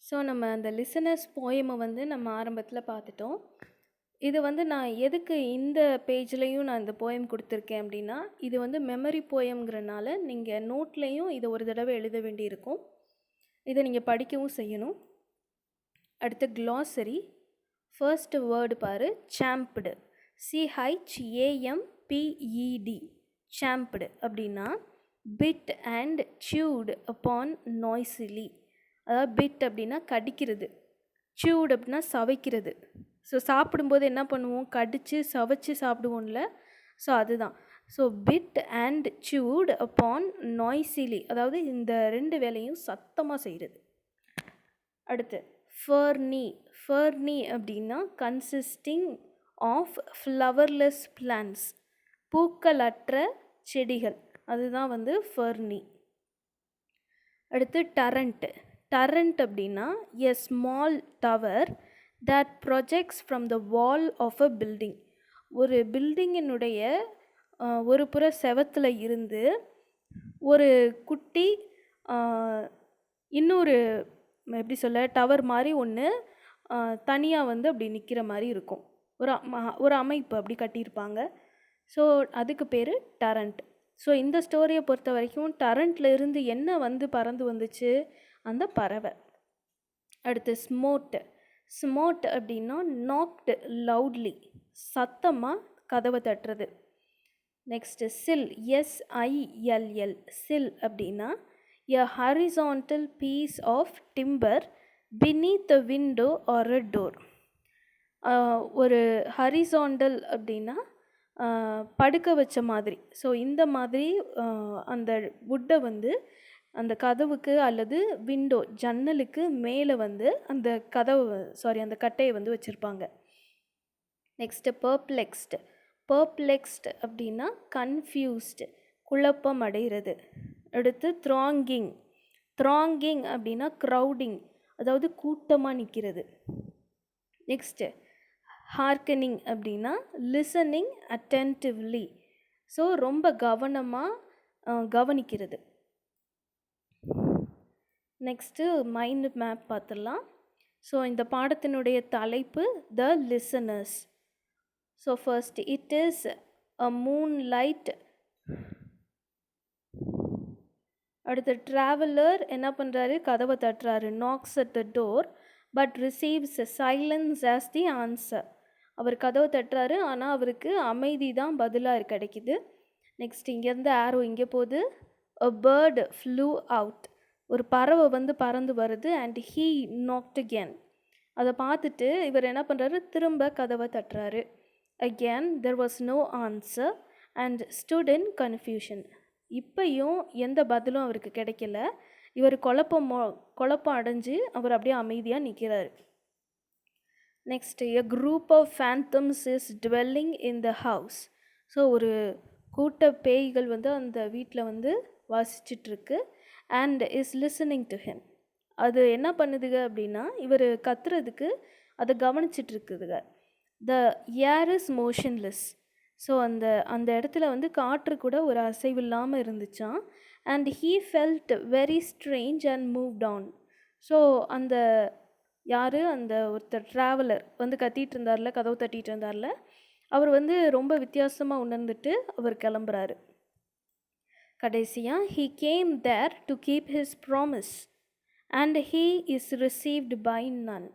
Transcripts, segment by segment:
So நம்ம அந்த listeners போயமை வந்து நம்ம ஆரம்பத்தில் பார்த்துட்டோம். இது வந்து நான் எதுக்கு இந்த பேஜ்லேயும் நான் இந்த போயம் கொடுத்துருக்கேன் அப்படின்னா, இது வந்து மெமரி போயம்ங்கிறனால நீங்கள் நோட்லேயும் இதை ஒரு தடவை எழுத வேண்டியிருக்கும். இதை நீங்கள் படிக்கவும் செய்யணும். அடுத்து க்ளாசரி. ஃபர்ஸ்ட் வேர்டு பாரு, சாம்ப்டு. CHAMPED. சாம்ப்டு அப்படின்னா பிட் அண்ட் சியூடு அப்பான் நாய்ஸிலி. அதாவது பிட் அப்படின்னா கடிக்கிறது, சியூடு அப்படின்னா சவைக்கிறது. ஸோ சாப்பிடும்போது என்ன பண்ணுவோம், கடித்து சவைச்சு சாப்பிடுவோம்ல, ஸோ அதுதான். So bite and chew upon noisily, அதாவது இந்த ரெண்டு வேலையும் சத்தமாக செய்கிறது. அடுத்து ஃபர்னி. ஃபர்னி அப்படின்னா கன்சிஸ்டிங் ஆஃப் ஃப்ளவர்லெஸ் பிளான்ஸ், பூக்களற்ற செடிகள், அதுதான் வந்து ஃபர்னி. அடுத்து டரண்ட். டரண்ட் அப்படின்னா a small tower that projects from the wall of a building. ஒரு பில்டிங்கினுடைய ஒரு புற செவத்தில் இருந்து ஒரு குட்டி இன்னொரு எப்படி சொல்ல டவர் மாதிரி ஒன்று தனியாக வந்து அப்படி நிற்கிற மாதிரி இருக்கும். ஒரு அமைப்பு அப்படி கட்டியிருப்பாங்க. ஸோ அதுக்கு பேர் டரண்ட். ஸோ இந்த ஸ்டோரியை பொறுத்த வரைக்கும் டரண்ட்டில் இருந்து என்ன வந்து பறந்து வந்துச்சு, அந்த பறவை. அடுத்து ஸ்மோட். ஸ்மோட் அப்படின்னா நாக்டு லவுட்லி, சத்தமாக கதவை தட்டுறது. நெக்ஸ்ட்டு சில். SILL. சில் அப்படின்னா a horizontal piece of timber beneath a window or a door. ஒரு ஹரிசாண்டல் அப்படின்னா படுக்க வச்ச மாதிரி. ஸோ இந்த மாதிரி அந்த வுட்டை வந்து அந்த கதவுக்கு அல்லது விண்டோ ஜன்னலுக்கு மேலே வந்து அந்த அந்த கட்டையை வந்து வச்சுருப்பாங்க. நெக்ஸ்ட்டு பர்ப்ளெக்ஸ்டு. பர்ப்ளெக்ஸ்டு அப்படின்னா கன்ஃபியூஸ்டு, குழப்பம் அடைகிறது. அடுத்து த்ராங்கிங். த்ராங்கிங் அப்படின்னா க்ரௌடிங், அதாவது கூட்டமாக நிற்கிறது. நெக்ஸ்ட்டு ஹார்க்கனிங் அப்படின்னா லிசனிங் அட்டென்டிவ்லி, ஸோ ரொம்ப கவனமாக கவனிக்கிறது. நெக்ஸ்ட்டு மைண்ட் மேப் பார்த்துடலாம். ஸோ இந்த பாடத்தினுடைய தலைப்பு the listeners. So first it is a moonlight. அடுத்து ட்ராவலர் என்ன பண்ணுறாரு, கதவை தட்டுறாரு, knocks at the door but receives silence as the answer. அவர் கதவை தட்டுறாரு, ஆனால் அவருக்கு அமைதி தான் பதிலாக கிடைக்குது. நெக்ஸ்ட் இங்கேருந்து ஆரோ இங்கே போகுது. A bird flew out. ஒரு பறவை வந்து பறந்து வருது. And he knocked again. அதை பார்த்துட்டு இவர் என்ன பண்ணுறாரு, திரும்ப கதவை தட்டுறாரு. Again there was no answer and stood in confusion. இப்பையும் எந்த பதிலும் அவருக்கு கிடைக்கல. இவர் குழப்பம் அடைஞ்சு அவர் அப்படியே அமைதியாக நிற்கிறார். Next a group of phantoms is dwelling in the house. So ஒரு கூட்ட பேய்கள் வந்து அந்த வீட்டில் வந்து வாசிச்சிட்ருக்கு. And is listening to him. அது என்ன பண்ணுதுங்க அப்படின்னா இவர் கத்துறதுக்கு அதை கவனிச்சிட்ருக்குதுங்க. The air is motionless. So அந்த இடத்துல வந்து காற்று கூட ஒரு அசைவில்லாமல் இருந்துச்சான். And he felt very strange and moved on. So அந்த ஒருத்தர் ட்ராவலர் வந்து கத்திட்டு இருந்தார்ல, கதவு தட்டிகிட்டு இருந்தார்ல, அவர் வந்து ரொம்ப வித்தியாசமாக உணர்ந்துட்டு அவர் கிளம்புறாரு. கடைசியாக he came there to keep his promise and he is received by none.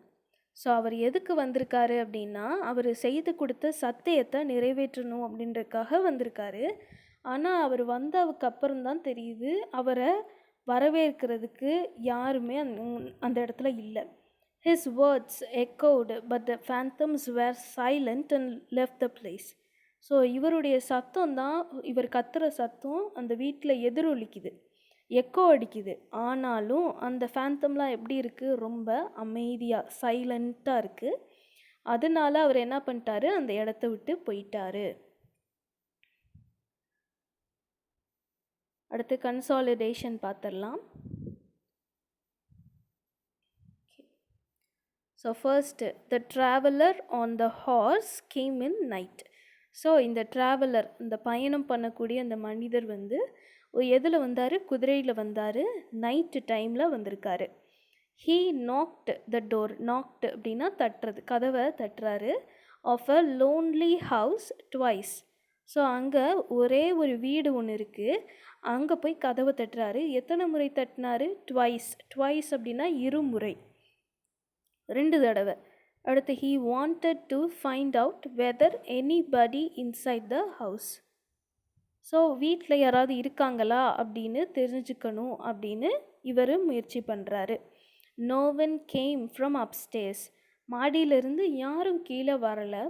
So அவர் எதுக்கு வந்திருக்காரு அப்படின்னா அவர் செய்து கொடுத்த சத்தியத்தை நிறைவேற்றணும் அப்படின்றதுக்காக வந்திருக்காரு. ஆனால் அவர் வந்ததுக்கு அப்புறம்தான் தெரியுது அவரை வரவேற்கிறதுக்கு யாருமே அந்த இடத்துல இல்லை. His words echoed but the phantoms were silent and left the place. So இவருடைய சத்தம் தான், இவர் கத்துற சத்தம் அந்த வீட்டில் எதிரொலிக்குது, எக்கோ அடிக்குது. ஆனாலும் அந்த ஃபேந்தம்லாம் எப்படி இருக்குது, ரொம்ப அமைதியாக சைலண்ட்டாக இருக்குது. அதனால அவர் என்ன பண்ணிட்டாரு, அந்த இடத்த விட்டு போயிட்டாரு. அடுத்து கன்சாலிடேஷன் பார்த்துடலாம். So first the traveller on the hours game in night. So இந்த ட்ராவலர், இந்த பயணம் பண்ணக்கூடிய அந்த மனிதர் வந்து எதில் வந்தார், குதிரையில் வந்தார், நைட்டு டைமில் வந்திருக்காரு. He knocked the door. Knocked அப்படின்னா தட்டுறது, கதவை தட்டுறாரு. Of a lonely house twice. So அங்கே ஒரே ஒரு வீடு ஒன்று இருக்குது, அங்கே போய் கதவை தட்டுறாரு. எத்தனை முறை தட்டினாரு? ட்வைஸ். ட்வைஸ் அப்படின்னா இருமுறை, 2 தடவை. அடுத்து he wanted to find out whether anybody inside the house. So வீட்டில் யாராவது இருக்காங்களா அப்படின்னு தெரிஞ்சுக்கணும் அப்படின்னு இவர் முயற்சி பண்ணுறாரு. No one came from upstairs. மாடியிலிருந்து யாரும் கீழே வரலை.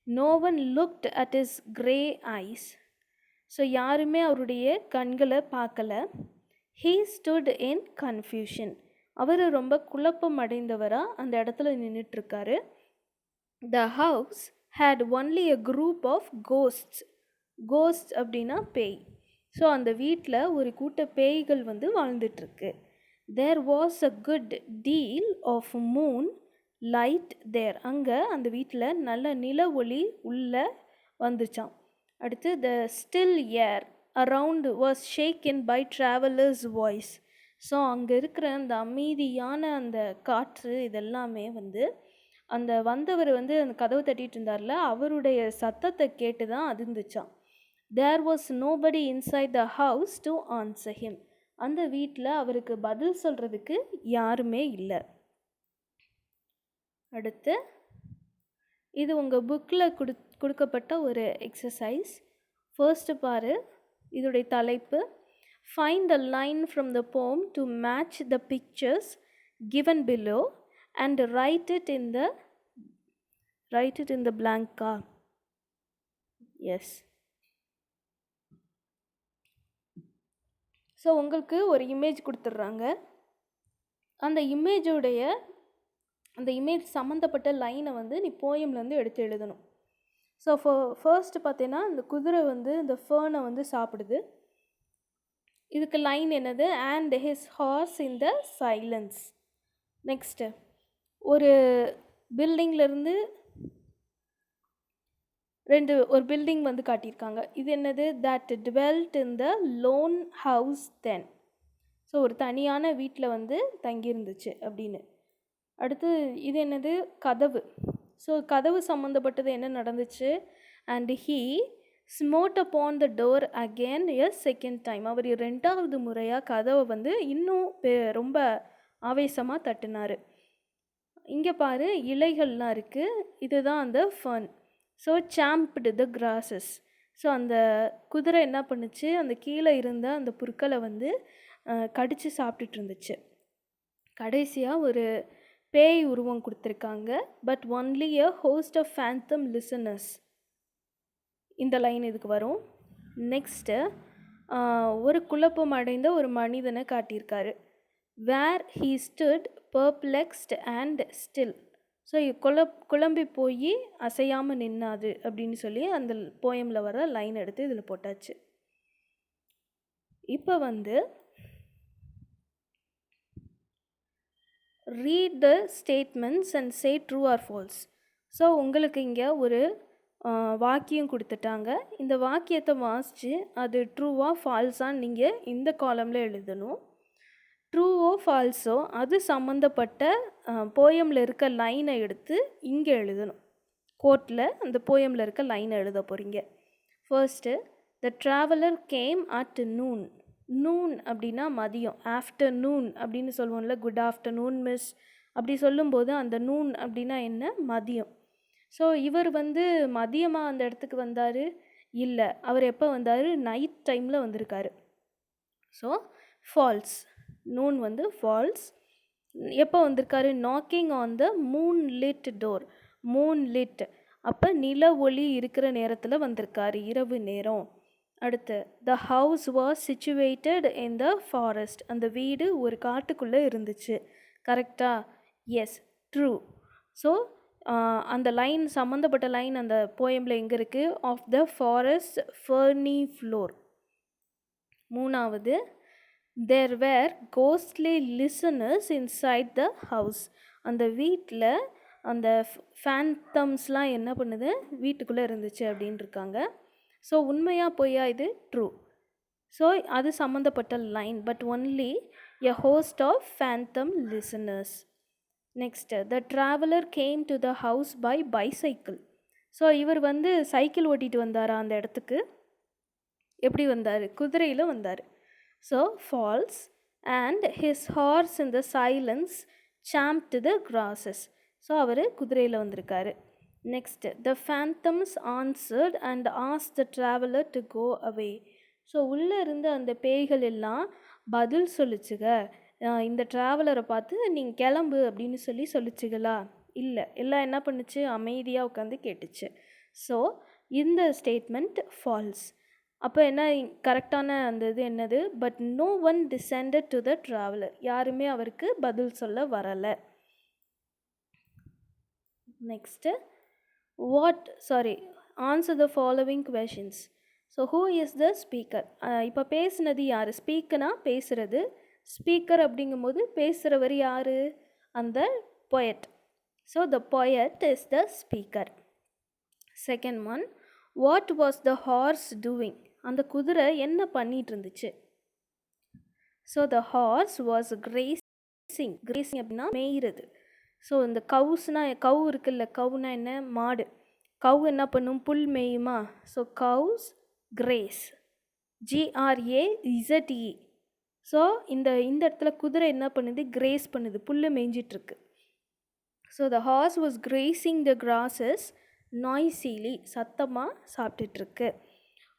No one looked at his grey eyes. So யாருமே அவருடைய கண்களை பார்க்கல. He stood in confusion. அவர் ரொம்ப குழப்பம் அடைந்தவராக அந்த இடத்துல நின்றுட்டுருக்காரு. The house had only a group of ghosts. Ghost அப்படின்னா பேய். ஸோ அந்த வீட்டில் ஒரு கூட்ட பேய்கள் வந்து வாழ்ந்துட்டுருக்கு. There was a good deal of moonlight there. அங்கே அந்த வீட்டில் நல்ல நில ஒளி உள்ளே வந்துச்சான். அடுத்து the still air around was shaken by traveller's voice. So அங்கே இருக்கிற அந்த அமைதியான அந்த காற்று இதெல்லாமே வந்து அந்த வந்தவர் வந்து அந்த கதவு தட்டிகிட்டு இருந்தார்ல, அவருடைய சத்தத்தை கேட்டு தான் அதிர்ந்துச்சான். There was nobody inside the house to answer him. அந்த வீட்டில் அவருக்கு பதில் சொல்கிறதுக்கு யாருமே இல்லை. அடுத்து இது உங்கள் புக்கில் கொடுக்கப்பட்ட ஒரு எக்ஸசைஸ். ஃபர்ஸ்ட்டு பாரு, இதோடைய தலைப்பு find the line from the poem to match the pictures given below and write it in the blank car. Yes. So உங்களுக்கு ஒரு இமேஜ் கொடுத்துட்றாங்க. அந்த இமேஜ் சம்மந்தப்பட்ட லைனை வந்து நீ போயம்லேருந்து எடுத்து எழுதணும். ஸோ ஃபர்ஸ்ட் பார்த்தீங்கன்னா இந்த குதிரை வந்து இந்த ஃபேர்னை வந்து சாப்பிடுது. இதுக்கு லைன் என்னது? And his horse in the silence. Next ஒரு பில்டிங்லேருந்து ஒரு பில்டிங் வந்து காட்டியிருக்காங்க. இது என்னது? That dwelt in the lone house then. So ஒரு தனியான வீட்டில் வந்து தங்கியிருந்துச்சு அப்படின்னு. அடுத்து இது என்னது? கதவு. ஸோ கதவு சம்மந்தப்பட்டது என்ன நடந்துச்சு? And he smote upon the door again a second time. அவர் 2வது முறையாக கதவை வந்து இன்னும் ரொம்ப ஆவேசமாக தட்டினார். இங்கே பாரு, இலைகள்லாம் இருக்குது. இதுதான் அந்த ஃபர்ன். So சாம்ப்டு the grasses. ஸோ அந்த குதிரை என்ன பண்ணுச்சு? அந்த கீழே இருந்த அந்த புற்களை வந்து கடித்து சாப்பிட்டுட்டு இருந்துச்சு. கடைசியாக ஒரு பேய் உருவம் கொடுத்துருக்காங்க. But only a host of phantom listeners. இந்த லைன் இதுக்கு வரும். நெக்ஸ்ட்டு ஒரு குழப்பம் அடைந்த ஒரு மனிதனை காட்டியிருக்காரு. Where he stood perplexed and still. So குழம்பி போய் அசையாமல் நின்னாது அப்படின்னு சொல்லி அந்த போயமில் வர லைன் எடுத்து இதில் போட்டாச்சு. இப்போ வந்து read the statements and say true or false. So உங்களுக்கு இங்கே ஒரு வாக்கியம் கொடுத்துட்டாங்க. இந்த வாக்கியத்தை வாசித்து அது ட்ரூவா ஃபால்ஸான்னு நீங்கள் இந்த காலமில் எழுதணும். ட்ரூவோ ஃபால்ஸோ அது சம்மந்தப்பட்ட போயமில் இருக்க லைனை எடுத்து இங்கே எழுதணும். கோர்ட்டில் அந்த போயமில் இருக்க லைனை எழுத போகிறீங்க. First, the traveller game at noon. Noon அப்படின்னா மதியம். ஆஃப்டர்நூன் அப்படின்னு சொல்லுவோம்ல, குட் ஆஃப்டர்நூன் மிஸ் அப்படி சொல்லும்போது அந்த நூன் அப்படின்னா என்ன? மதியம். ஸோ இவர் வந்து மதியமாக அந்த இடத்துக்கு வந்தார்? இல்லை, அவர் எப்போ வந்தார்? நைட் டைமில் வந்திருக்காரு. So falls. நூன் வந்து ஃபால்ஸ். எப்போ வந்திருக்காரு? Knocking on the moon lit door. Moon lit அப்போ நில ஒளி இருக்கிற நேரத்தில் வந்திருக்காரு, இரவு நேரம். அடுத்து, the house was situated in the forest. அந்த வீடு ஒரு காட்டுக்குள்ளே இருந்துச்சு. கரெக்டாக? Yes, true. ஸோ அந்த லைன் சம்மந்தப்பட்ட லைன் அந்த போயமில் எங்கே இருக்குது? Of the forest ferny floor. 3வது, there were ghostly listeners inside the house. அந்த வீட்டில் அந்த ஃபேந்தம்ஸ்லாம் என்ன பண்ணுது? வீட்டுக்குள்ளே இருந்துச்சு அப்படின்னு இருக்காங்க. ஸோ உண்மையாக பொய்யா? இது ட்ரூ. ஸோ அது சம்மந்தப்பட்ட line. But only a host of phantom listeners. Next, the traveler came to the house by bicycle. So இவர் வந்து சைக்கிள் ஓட்டிகிட்டு வந்தாரா அந்த இடத்துக்கு? எப்படி வந்தார்? குதிரையில் வந்தார். So falls and his horse in the silence champed the grasses. So அவர் குதிரையில் வந்திருக்காரு. Next, the phantoms answered and ask the traveller to go away. So உள்ளே இருந்த அந்த பேய்கள் எல்லாம் பதில் சொல்லிச்சுங்க. இந்த ட்ராவலரை பார்த்து நீங்கள் கிளம்பு அப்படின்னு சொல்லிச்சுங்களா? இல்லை, எல்லாம் என்ன பண்ணுச்சு? அமைதியாக உட்காந்து கேட்டுச்சு. ஸோ இந்த ஸ்டேட்மெண்ட் ஃபால்ஸ். அப்போ என்ன கரெக்டான அந்த இது என்னது? But no one descended to the traveller. யாருமே அவருக்கு பதில் சொல்ல வரலை. Next, answer the following questions. So who is the speaker? இப்போ பேசுனது யார்? ஸ்பீக்கனா பேசுகிறது. ஸ்பீக்கர் அப்படிங்கும்போது பேசுகிறவர் யார்? அந்த poet. So the poet is the speaker. Second one, what was the hours doing? அந்த குதிரை என்ன பண்ணிட்டு இருந்துச்சு? So the horse was grazing. Grazing அப்படின்னா மேய்கிறது. ஸோ இந்த கவு இருக்குல்ல, கவுனா என்ன? மாடு. கவு என்ன பண்ணும்? புல் மேயுமா? So cows graze, GRAZE. So இந்த இடத்துல குதிரை என்ன பண்ணுது? கிரேஸ் பண்ணுது, புல் மேய்ஞ்சிட்ருக்கு. So the horse was grazing the grasses noisily, சத்தமாக சாப்பிட்டுட்ருக்கு.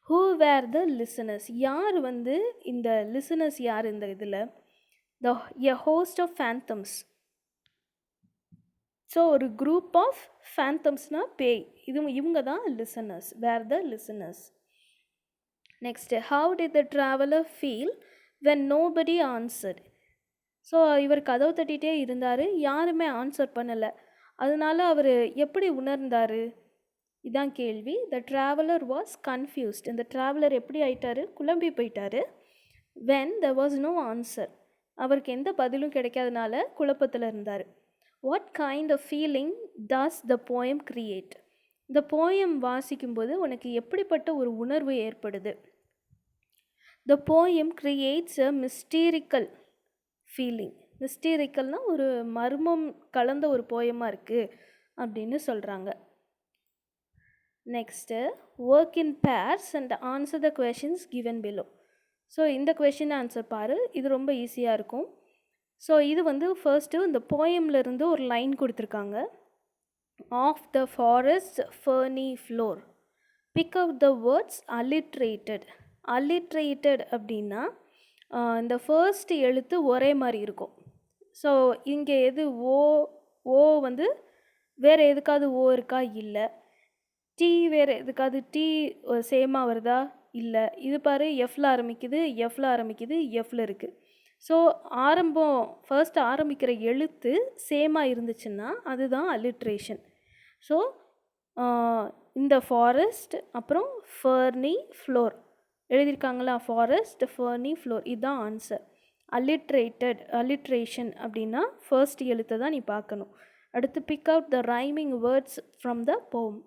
Who where the listeners? யார் வந்து இந்த லிசனர்ஸ்? யார் இந்த இதில்? A host of phantoms. So ஒரு குரூப் ஆஃப் ஃபேண்டம்ஸ்னால் பேய். இவங்க தான் listeners. Where the listeners. Next, how did the traveller feel when nobody answered? So இவர் கதவு தட்டிகிட்டே இருந்தார், யாருமே ஆன்சர் பண்ணலை. அதனால அவர் எப்படி உணர்ந்தார்? இதான் கேள்வி. The traveller was confused. இந்த ட்ராவலர் எப்படி ஆயிட்டார்? குழம்பி போயிட்டார். When there was no answer, அவருக்கு எந்த பதிலும் கிடைக்காதனால குழப்பத்தில் இருந்தார். What kind of feeling does the poem create? இந்த போயம் வாசிக்கும்போது உனக்கு எப்படிப்பட்ட ஒரு உணர்வு ஏற்படுது? The poem creates a mysterical feeling. மிஸ்டீரிக்கல்னால் ஒரு மர்மம் கலந்த ஒரு போயமாக இருக்குது அப்படின்னு சொல்கிறாங்க. Next, work in pairs and answer the questions given below. So இந்த கொஷின் ஆன்சர் பாரு, இது ரொம்ப ஈஸியாக இருக்கும். ஸோ இது வந்து ஃபர்ஸ்ட்டு இந்த போயம்லேருந்து ஒரு லைன் கொடுத்துருக்காங்க. Of the forest ferny floor pick out the words alliterated. Alliterated அப்படின்னா இந்த ஃபர்ஸ்ட் எழுத்து ஒரே மாதிரி இருக்கும். ஸோ இங்கே எது? ஓ வந்து வேறு எதுக்காவது ஓ இருக்கா? இல்லை. டி வேறு எதுக்காவது டி சேமாக வருதா? இல்லை. இது பாரு, எஃப்ல ஆரம்பிக்குது, எஃப்ல இருக்குது. ஸோ ஃபர்ஸ்ட் ஆரம்பிக்கிற எழுத்து சேமாக இருந்துச்சுன்னா அதுதான் அல்லிட்ரேஷன். ஸோ இந்த ஃபாரஸ்ட் அப்புறம் ஃபர்னி ஃப்ளோர் எழுதியிருக்காங்களா? ஃபாரஸ்ட் ஃபர்னி ஃப்ளோர், இதுதான் ஆன்சர். அல்லிட்ரேஷன் அப்படின்னா ஃபர்ஸ்ட் எழுத்தை தான் நீ பார்க்கணும். அடுத்து, pick out the rhyming words from the poem.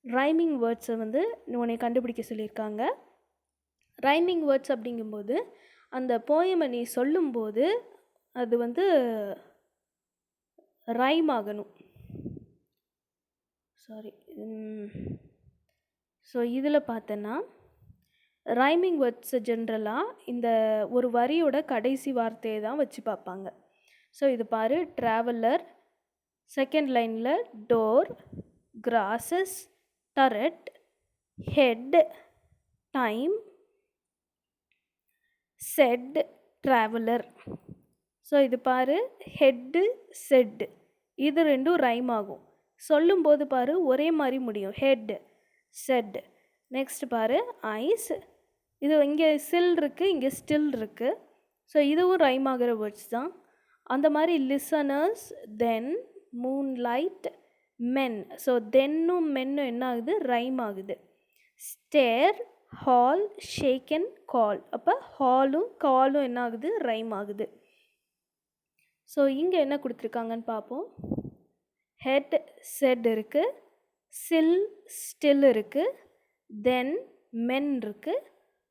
ரைமிங் வேர்ட்ஸை வந்து உன்னை கண்டுபிடிக்க சொல்லியிருக்காங்க. ரைமிங் வேர்ட்ஸ் அப்படிங்கும்போது அந்த போயமை நீ சொல்லும்போது அது வந்து ரைம் ஆகணும். ஸோ இதில் பார்த்தோன்னா ரைமிங் வேர்ட்ஸை ஜென்ரலாக இந்த ஒரு வரியோட கடைசி வார்த்தையை தான் வச்சு பார்ப்பாங்க. ஸோ இது பாரு, ட்ராவலர், செகண்ட் லைனில் door, grasses, turret, head, time, said, traveller. So இது பாரு, ஹெட்டு, செட், இது ரெண்டும் ரைம் ஆகும். சொல்லும்போது பாரு ஒரே மாதிரி முடியும், ஹெட், செட். நெக்ஸ்ட் பாரு, ஐஸ், இது இங்கே சில் இருக்குது, இங்கே ஸ்டில் இருக்குது. ஸோ இதுவும் ரைம் ஆகிற வேர்ட்ஸ் தான். அந்த மாதிரி லிசனர்ஸ், தென், மூன்லைட், மென். ஸோ தென்னும் மென்னும் என்ன ஆகுது? ரைம் ஆகுது. ஸ்டேர், ஹால், ஷேக்கன், கால். அப்போ ஹாலும் காலும் என்ன ஆகுது? ரைம் ஆகுது. ஸோ இங்கே என்ன கொடுத்துருக்காங்கன்னு பார்ப்போம். ஹெட், செட் இருக்குது, சில், ஸ்டில் இருக்குது, தென், மென் இருக்குது,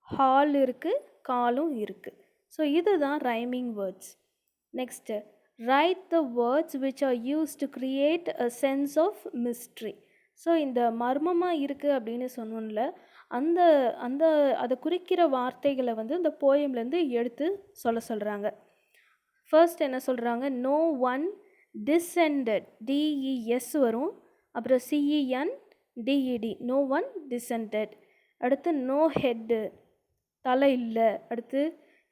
ஹால் இருக்குது, காலும் இருக்குது. ஸோ இதுதான் rhyming words. Next, write the words which are use to create a sense of mystery. So இந்த மர்மமாக இருக்குது அப்படின்னு சொன்னோம்ல, அந்த அந்த அதை குறிக்கிற வார்த்தைகளை வந்து இந்த போயம்லேருந்து எடுத்து சொல்கிறாங்க. ஃபர்ஸ்ட் என்ன சொல்கிறாங்க, நோ ஒன் டிசெண்டட், டிஇஎஸ் வரும், அப்புறம் C E N D E D, no one descended. அடுத்து நோ ஹெட்டு, தலை இல்லை. அடுத்து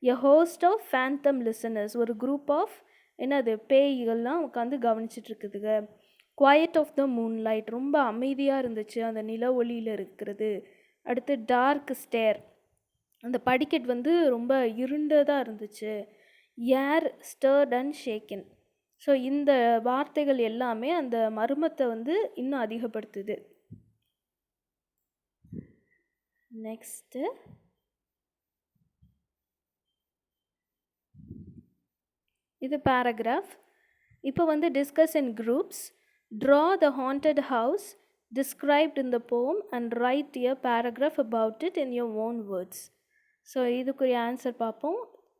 a host of phantom listeners, ஒரு குரூப் ஆஃப் என்னது பேய்கள்லாம் உட்காந்து கவனிச்சிட்டு இருக்குதுங்க. குவாய்ட் ஆஃப் த மூன்லைட், ரொம்ப அமைதியாக இருந்துச்சு அந்த நில ஒளியில் இருக்கிறது. அடுத்து டார்க் ஸ்டேர், அந்த படிக்கட் வந்து ரொம்ப இருண்டதாக இருந்துச்சு. ஏர் ஸ்டர்ட் அண்ட் ஷேக்கன். ஸோ இந்த வார்த்தைகள் எல்லாமே அந்த மர்மத்தை வந்து இன்னும் அதிகப்படுத்துது. நெக்ஸ்ட்டு, இது பேராகிராஃப். இப்போ வந்து discuss in groups, draw the haunted house described in the poem and write a paragraph about it in your own words. So இதுக்குரிய ஆன்சர் பார்ப்போம்.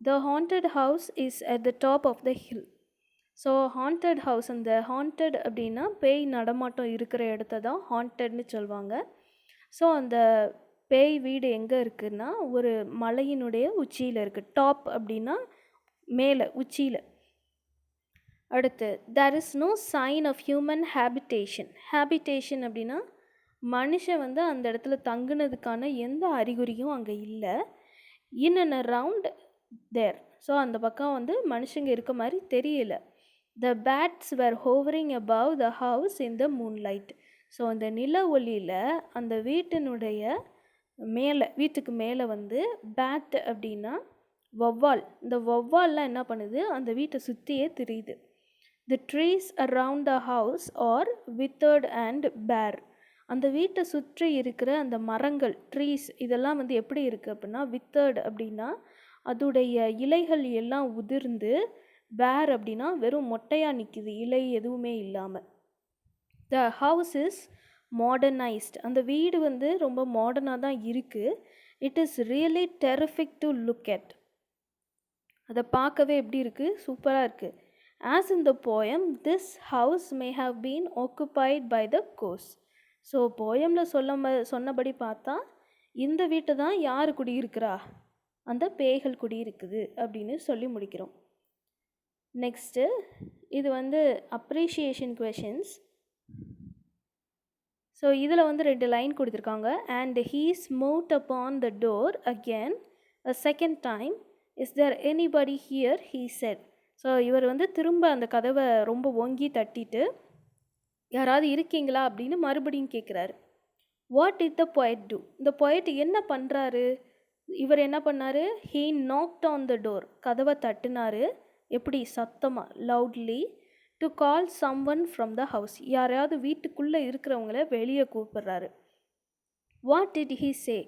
The haunted house is at the top of the hill. So haunted house, அந்த haunted அப்படின்னா பேய் நடமாட்டம் இருக்கிற இடத்த தான் ஹாண்டட்னு சொல்லுவாங்க. ஸோ அந்த பேய் வீடு எங்கே இருக்குன்னா ஒரு மலையினுடைய உச்சியில் இருக்குது. டாப் அப்படின்னா மேலே, உச்சியில். அடுத்து, there is no sign of human habitation. Habitation அப்படின்னா மனுஷன் வந்து அந்த இடத்துல தங்குனதுக்கான எந்த அறிகுறியும் அங்கே இல்லை. In and around there, so அந்த பக்கம் வந்து மனுஷங்க இருக்க மாதிரி தெரியல. The bats were hovering above the house in the moonlight. So அந்த நில ஒளியில் அந்த வீட்டினுடைய மேலே, வீட்டுக்கு மேலே வந்து பேட் அப்படின்னா வௌவால். இந்த வௌவால்லாம் என்ன பண்ணுது, அந்த வீட்டை சுற்றியே திரியுது. The trees around the house are withered and bare. அந்த வீட்டை சுற்றி இருக்கிற அந்த மரங்கள், ட்ரீஸ், இதெல்லாம் வந்து எப்படி இருக்குது அப்படின்னா வித்தர்ட் அப்படின்னா அதோடைய இலைகள் எல்லாம் உதிர்ந்து, பேர் அப்படின்னா வெறும் மொட்டையாக நிற்கிது, இலை எதுவுமே இல்லாமல். The house is modernised. அந்த வீடு வந்து ரொம்ப மாடர்னாக தான் இருக்குது. It is really terrific to look at. அதை பார்க்கவே எப்படி இருக்குது, சூப்பராக இருக்குது. As in the poem, this house may have been occupied by the கோஸ். ஸோ போயமில் சொன்னபடி பார்த்தா இந்த வீட்டை தான் யார் குடியிருக்கிறா, அந்த பேய்கள் குடியிருக்குது அப்படின்னு சொல்லி முடிக்கிறோம். நெக்ஸ்ட்டு, இது வந்து அப்ரிஷியேஷன் கொஷின்ஸ். ஸோ இதில் வந்து 2 லைன் கொடுத்துருக்காங்க. And he smote upon the door again a second time, is there anybody here he said. So இவர் வந்து திரும்ப அந்த கதவை ரொம்ப ஓங்கி தட்டிட்டு யாராவது இருக்கீங்களா அப்படின்னு மறுபடியும் கேட்குறாரு. What did the poet do? இந்த poet என்ன பண்ணுறாரு, இவர் என்ன பண்ணார், he knocked on the door, கதவை தட்டினார். எப்படி, சத்தமாக, loudly, to call some one from the house, யாரையாவது வீட்டுக்குள்ளே இருக்கிறவங்கள வெளியே கூப்பிடுறாரு. வாட் டிட் ஹீ சே,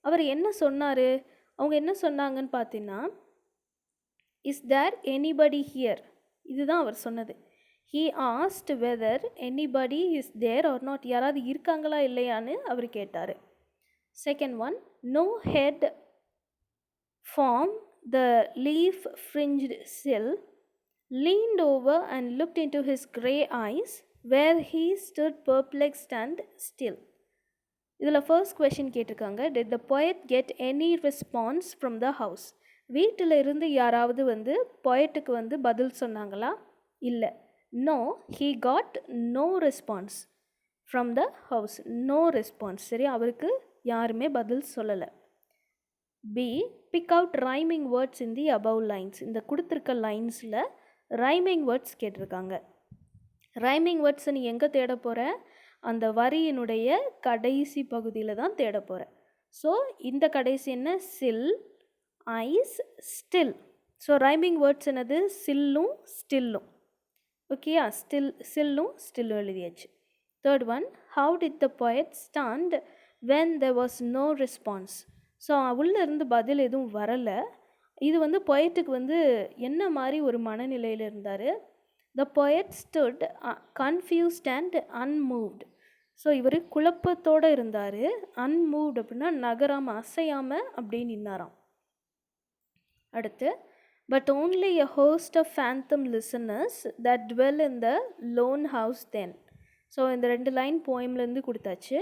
அவர் என்ன சொன்னார், அவங்க என்ன சொன்னாங்கன்னு பார்த்தீங்கன்னா, இஸ் தேர் எனிபடி ஹியர், இதுதான் அவர் சொன்னது. He asked whether anybody is there or not, யாராவது இருக்காங்களா இல்லையான்னு அவர் கேட்டார். Second one, no head from the leaf fringed sill, leaned over and looked into his grey eyes where he stood perplexed and still. இதில் first question கேட்டிருக்காங்க, did the poet get any response from the house? வீட்டில் இருந்து யாராவது வந்து poetக்கு வந்து பதில் சொன்னாங்களா? இல்லை. No, he got no response from the house. No response. சரி, அவருக்கு யாருமே பதில் சொல்லலை. B, pick out rhyming words in the above lines. இந்த கொடுத்துருக்க லைன்ஸில் ரைமிங் வேர்ட்ஸ் கேட்டிருக்காங்க. ரைமிங் வேர்ட்ஸை நீ எங்கே தேட போகிற, அந்த வரியினுடைய கடைசி பகுதியில் தான் தேட போகிற. ஸோ இந்த கடைசி என்ன, sill, eyes, still. So rhyming words என்னது, சில்லும் ஸ்டில்லும். ஓகேயா, சில்லும் ஸ்டில்லும் எழுதியாச்சு. Third one, how did the poet stand when there was no response? So உள்ளேருந்து பதில் எதுவும் வரலை. இது வந்து poetக்கு வந்து என்ன மாதிரி ஒரு மனநிலையில் இருந்தார். த poet stood confused and unmoved. So இவர் குழப்பத்தோடு இருந்தார். unmoved அப்படின்னா நகராமல், அசையாமல் அப்படியே நின்னாராம். அடுத்து, but only a host of phantom listeners that dwell in the lone house then. So இந்த 2 லைன் போயம்லேருந்து கொடுத்தாச்சு.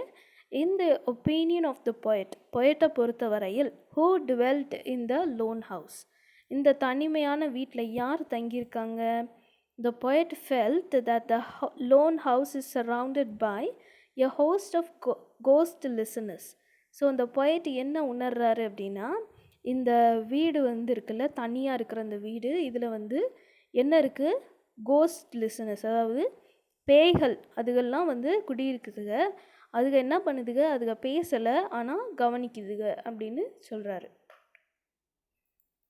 In the opinion of the poet, poetை பொறுத்தவரையில், who dwelt in the lone house, இந்த தனிமையான வீட்டில் யார் தங்கியிருக்காங்க? The poet felt that the lone house is surrounded by a host of ghost listeners. So இந்த poet என்ன உணர்றாரு அப்படின்னா, இந்த வீடு இருக்குல்ல, தனியாக இருக்கிற அந்த வீடு, இதில் என்ன இருக்குது? கோஸ்ட் லிசனர்ஸ், அதாவது பேய்கள், அதுகள்லாம் குடியிருக்குதுங்க. அதுக என்ன பண்ணுதுங்க? அதுக பேசலை, ஆனால் கவனிக்குதுங்க அப்படின்னு சொல்கிறாரு.